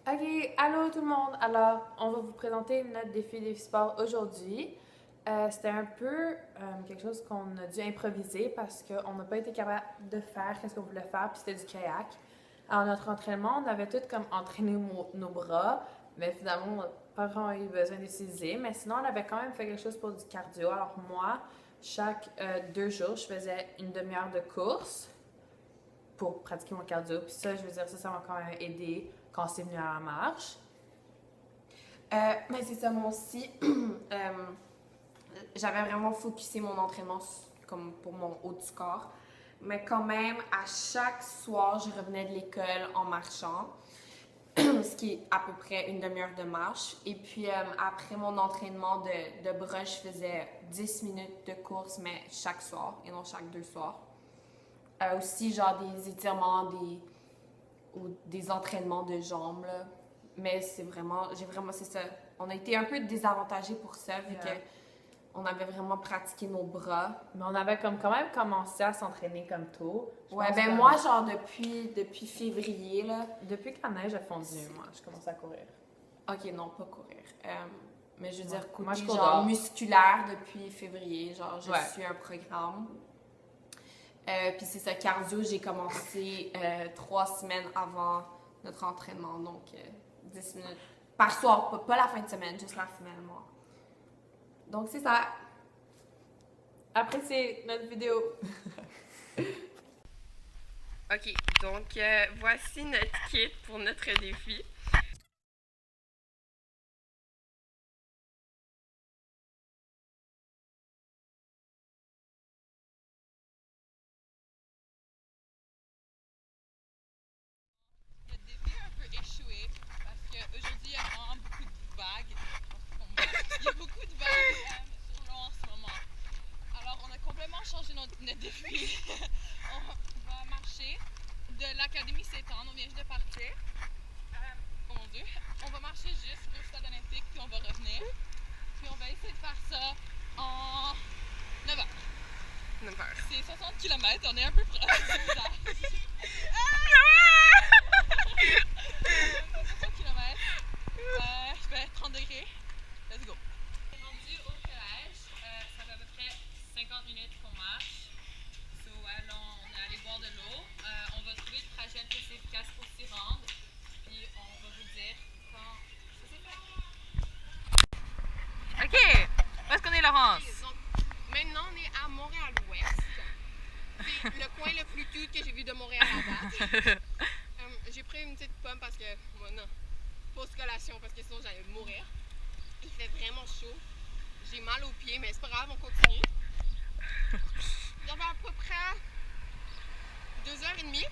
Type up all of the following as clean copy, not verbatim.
Ok, allô tout le monde. Alors, on va vous présenter notre défi des sport aujourd'hui. C'était un peu quelque chose qu'on a dû improviser parce qu'on n'a pas été capable de faire ce qu'on voulait faire, puis c'était du kayak. Alors, notre entraînement, on avait tout comme entraîné nos bras, mais finalement, on n'a pas vraiment eu besoin d'utiliser. Mais sinon, on avait quand même fait quelque chose pour du cardio. Alors, moi, chaque 2 jours, je faisais une demi-heure de course pour pratiquer mon cardio. Puis ça, je veux dire, ça m'a quand même aidé quand c'est venu à la marche. Mais c'est ça, moi aussi. J'avais vraiment focusé mon entraînement comme pour mon haut du corps. Mais quand même, à chaque soir, je revenais de l'école en marchant, ce qui est à peu près une demi-heure de marche. Et puis, après mon entraînement de bras, je faisais 10 minutes de course, mais chaque soir et non chaque 2 soirs. Aussi, genre des étirements, ou des entraînements de jambes, là. Mais c'est ça. On a été un peu désavantagés pour ça, vu que on avait vraiment pratiqué nos bras. Mais on avait comme quand même commencé à s'entraîner comme tôt. Ouais, ben moi, genre depuis février, là. Depuis que la neige a fondu, moi, je commence à courir. Ok, non, pas courir. Mais je veux dire, côté moi, je cours genre dehors. musculaire depuis février. Genre, je Ouais. suis un programme. Puis c'est ça, cardio, j'ai commencé 3 semaines avant notre entraînement. Donc, 10 minutes par soir. Pas la fin de semaine, juste la semaine, moi. Donc, c'est ça. Appréciez notre vidéo. Ok, donc voici notre kit pour notre défi. Notre défi a un peu échoué parce qu'aujourd'hui il y a vraiment beaucoup de vagues. Il y a beaucoup de vagues sur l'eau en ce moment. Alors on a complètement changé notre défi. On va marcher de l'Académie Saint-Anne, on vient juste de partir. Oh mon Dieu. On va marcher jusqu'au stade olympique puis on va revenir. Puis on va essayer de faire ça en 9 heures. 9 heures. C'est 60 km, on est un peu proche. C'est bizarre. 60 km, je fais 30 degrés. Let's go. On est rendu au collège, ça fait à peu près 50 minutes qu'on marche. So, ouais, là, on est allé boire de l'eau. On va trouver le trajet le plus efficace pour s'y rendre. Puis on va vous dire quand ça s'est fait. Ok, où est-ce qu'on est, Laurence? Donc, maintenant, on est à Montréal-Ouest. C'est le coin le plus cute que j'ai vu de Montréal à date. J'ai pris une petite pomme parce que, moi, non, pause collation parce que sinon j'allais mourir. Il fait vraiment chaud. J'ai mal aux pieds, mais c'est pas grave, on continue. Il y avait à peu près 2h30.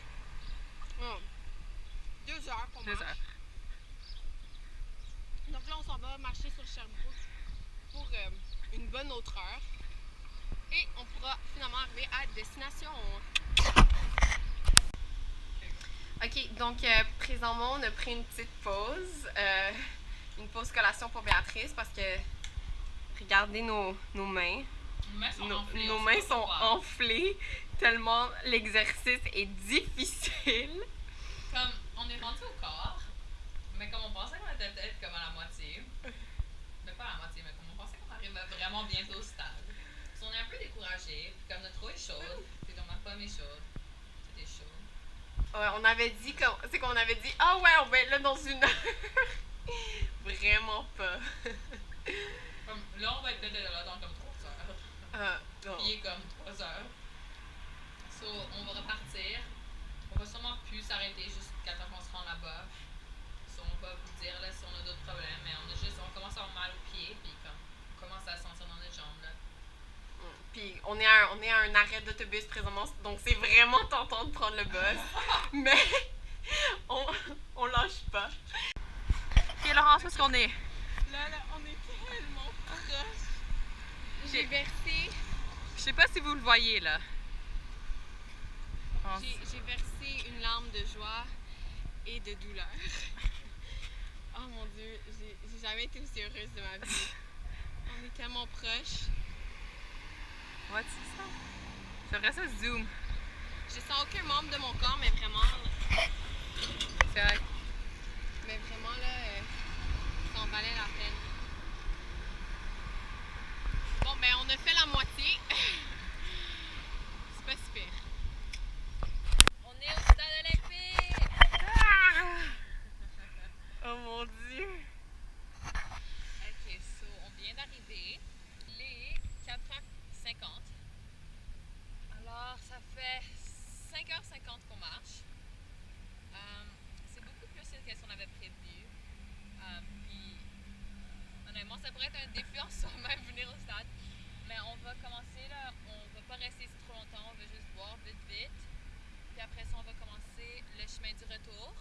2 heures pour marche. 2 heures. Donc là, on s'en va marcher sur Sherbrooke pour une bonne autre heure. Et on pourra finalement arriver à destination. Ok, donc présentement, on a pris une petite pause. Une pause collation pour Béatrice parce que regardez nos mains. Nos mains sont enflées tellement l'exercice est difficile. Comme on est rendu au corps, mais comme on pensait qu'on était peut-être comme à la moitié, mais pas à la moitié, mais comme on pensait qu'on arrivait vraiment bientôt au stade. On est un peu découragé, comme notre eau est chaude, puis comme ma pomme est chaude, tout est chaud. Ouais, on avait dit c'est qu'on avait dit ah ouais, on va être là dans une heure. Vraiment pas. Comme, là on va être là dans comme 3 heures. Non. Puis il est comme 3 heures. So on va repartir. On va sûrement plus s'arrêter jusqu'à temps qu'on se rend là-bas. So on va vous dire là si on a d'autres problèmes, mais on commence à avoir mal aux pieds, puis comme on commence à sentir dans notre jambe là. Puis on est à un arrêt d'autobus présentement, donc c'est vraiment tentant de prendre le bus. Mais on lâche pas. Ok Laurence, où est-ce qu'on est? Là, on est tellement proche. J'ai versé. Je sais pas si vous le voyez là. J'ai versé une larme de joie et de douleur. Oh mon Dieu, j'ai jamais été aussi heureuse de ma vie. On est tellement proches. Ouais, c'est ça. J'aimerais ça zoom. Je sens aucun membre de mon corps, mais vraiment. C'est vrai. Mais vraiment. vraiment, là, ça en valait la peine. Bon, ben, on a fait la moitié. C'est pas si pire. On est au stade olympique! Ah! Oh mon Dieu! Ok, so on vient d'arriver. Il est 4h50. Alors, ça fait 5h50 qu'on marche. C'est beaucoup plus que ce qu'on avait prévu. Puis, honnêtement, ça pourrait être un défi en soi-même venir au stade. Mais on va commencer là, on va pas rester ici trop longtemps, on va juste boire vite vite. Puis après ça, on va commencer le chemin du retour.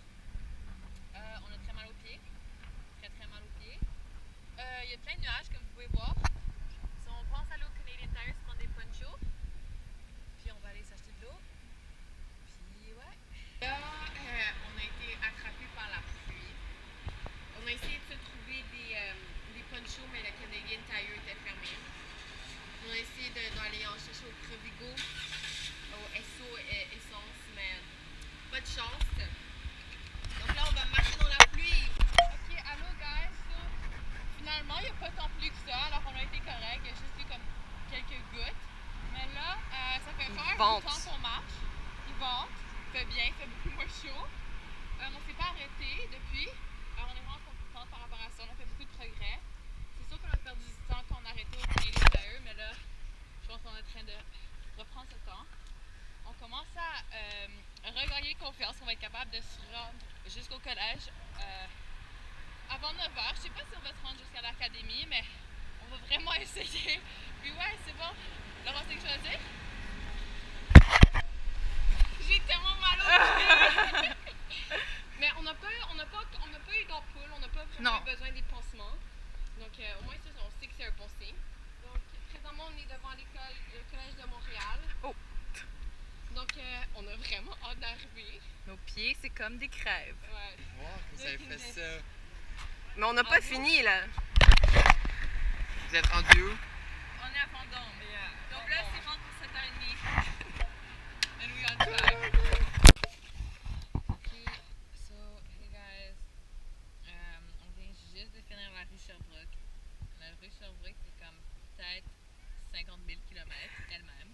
On a très mal aux pieds. Très mal aux pieds. Il y a plein de nuages comme vous pouvez voir. So, on pense aller au Canadian Tire se prendre des ponchos. Puis on va aller s'acheter de l'eau. Puis ouais. Là, on a été attrapés par la pluie. On a essayé de se trouver des ponchos, mais le Canadian Tire était fermé. On a essayé d'aller en chercher au Crevigo, au SO Essence, mais pas de chance. Donc là, on va marcher dans la pluie. Ok, allô guys. So, finalement, il n'y a pas tant plus que ça, alors on a été correct. Il y a juste eu comme quelques gouttes. Mais là, ça fait quand même beaucoup de temps qu'on marche. Il vente, il fait bien, il fait beaucoup moins chaud. On s'est pas arrêté depuis. On est vraiment contente par rapport à ça. On a fait beaucoup de progrès. C'est sûr qu'on a perdu du temps quand on a arrêté au Canadian Tire, mais là, je pense qu'on est en train de reprendre ce temps. On commence à regagner confiance, on va être capable de se rendre jusqu'au collège avant 9h. Je sais pas si on va se rendre jusqu'à l'académie, mais on va vraiment essayer. Puis ouais, c'est bon. Laurent, c'est quelque chose à dire? J'ai tellement mal au pied! Mais on n'a pas eu d'ampoule, on n'a pas vraiment eu besoin des pansements. Donc au moins ça, on sait que c'est un bon signe. Donc présentement, on est devant le collège de Montréal. Oh! Donc on a vraiment hâte d'arriver. Nos pieds, c'est comme des crèves. Ouais. Wow, vous avez fait ça. Mais on n'a pas fini là. Vous êtes rendu où? On est à Vendôme. Donc là, c'est rentre pour 7h30. And we on track. Okay, so, hey guys. On vient juste de finir la rue Sherbrooke. La rue Sherbrooke, c'est comme peut-être 50 000 km elle-même.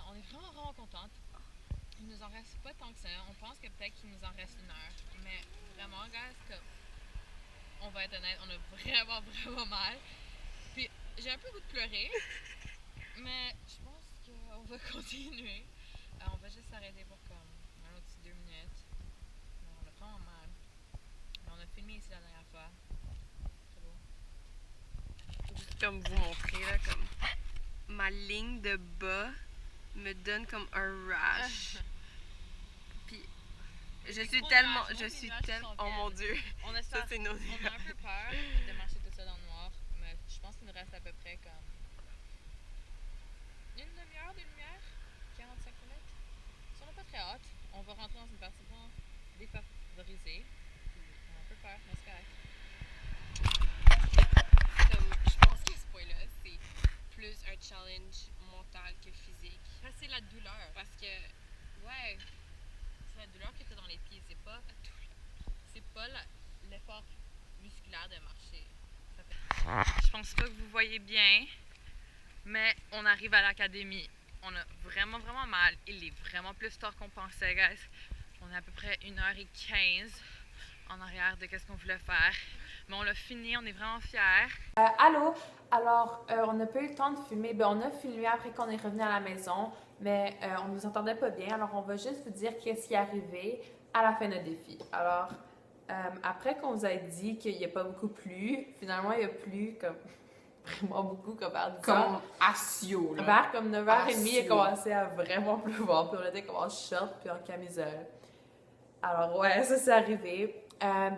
On est vraiment contente. Il nous en reste pas tant que ça. On pense que peut-être qu'il nous en reste 1 heure. Mais vraiment, guys, comme on va être honnête, on a vraiment mal. Puis j'ai un peu le goût de pleurer. Mais je pense qu'on va continuer. On va juste s'arrêter pour comme un autre 2 minutes. On a vraiment mal. Mais on a filmé ici la dernière fois. Très beau. Juste comme vous montrer là, comme ma ligne de bas me donne comme un rash. Puis je suis tellement, oh mon Dieu. On a Ça c'est nos On a un peu peur de marcher tout ça dans le noir, mais je pense qu'il nous reste à peu près comme une demi-heure de lumière, 45 minutes. Si on n'a pas très hâte, on va rentrer dans une partie vraiment défavorisée. Puis on a un peu peur, mais c'est correct. Comme, je pense qu'à ce point-là, c'est plus un challenge mental que physique. Ça, c'est la douleur. Parce que, ouais, C'est la douleur que tu as dans les pieds, c'est pas la douleur. C'est pas l'effort musculaire de marcher. Je pense pas que vous voyez bien, mais on arrive à l'académie. On a vraiment mal. Il est vraiment plus tard qu'on pensait, guys. On est à peu près 1h15 en arrière de ce qu'on voulait faire. Mais on l'a fini, on est vraiment fiers. Allô? Alors, on n'a pas eu le temps de filmer. Ben, on a filmé après qu'on est revenu à la maison, mais on ne nous entendait pas bien. Alors, on va juste vous dire qu'est-ce qui est arrivé à la fin de notre défi. Alors, après qu'on vous a dit qu'il n'y a pas beaucoup plu, finalement, il y a plu comme vraiment beaucoup, comme vers 10 comme Asio, là. Vers comme 9h30, il a Asio. commencé à vraiment pleuvoir. Puis on était comme en short puis en camisole. Alors, ouais, ça c'est arrivé.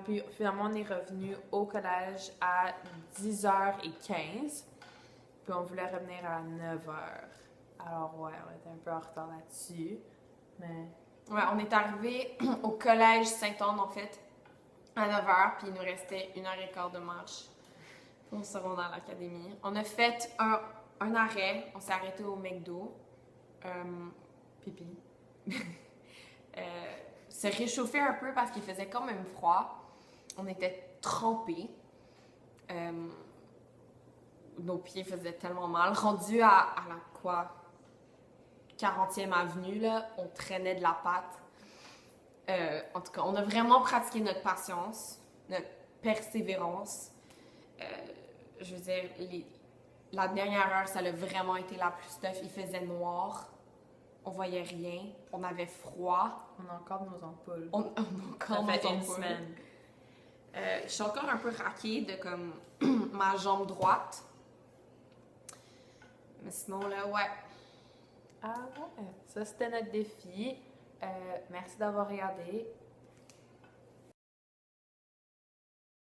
Puis finalement, on est revenu au collège à 10h15. Puis on voulait revenir à 9h. Alors, ouais, on était un peu en retard là-dessus. Mais. Ouais, on est arrivé au collège Sainte-Anne, en fait, à 9h, puis il nous restait 1h15 de marche pour se rendre à l'académie. On a fait un arrêt, on s'est arrêté au McDo. Pipi. Se réchauffer un peu parce qu'il faisait quand même froid. On était trempés. Nos pieds faisaient tellement mal. Rendu à la quoi? 40e avenue, là, on traînait de la patte. En tout cas, on a vraiment pratiqué notre patience, notre persévérance. Je veux dire, la dernière heure, ça a vraiment été la plus tough. Il faisait noir, on voyait rien, on avait froid. On a encore nos ampoules. On a encore Ça fait nos une ampoules. semaine. Je suis encore un peu raquée de comme ma jambe droite. Mais sinon, là, ouais. Ah ouais, ça c'était notre défi. Merci d'avoir regardé.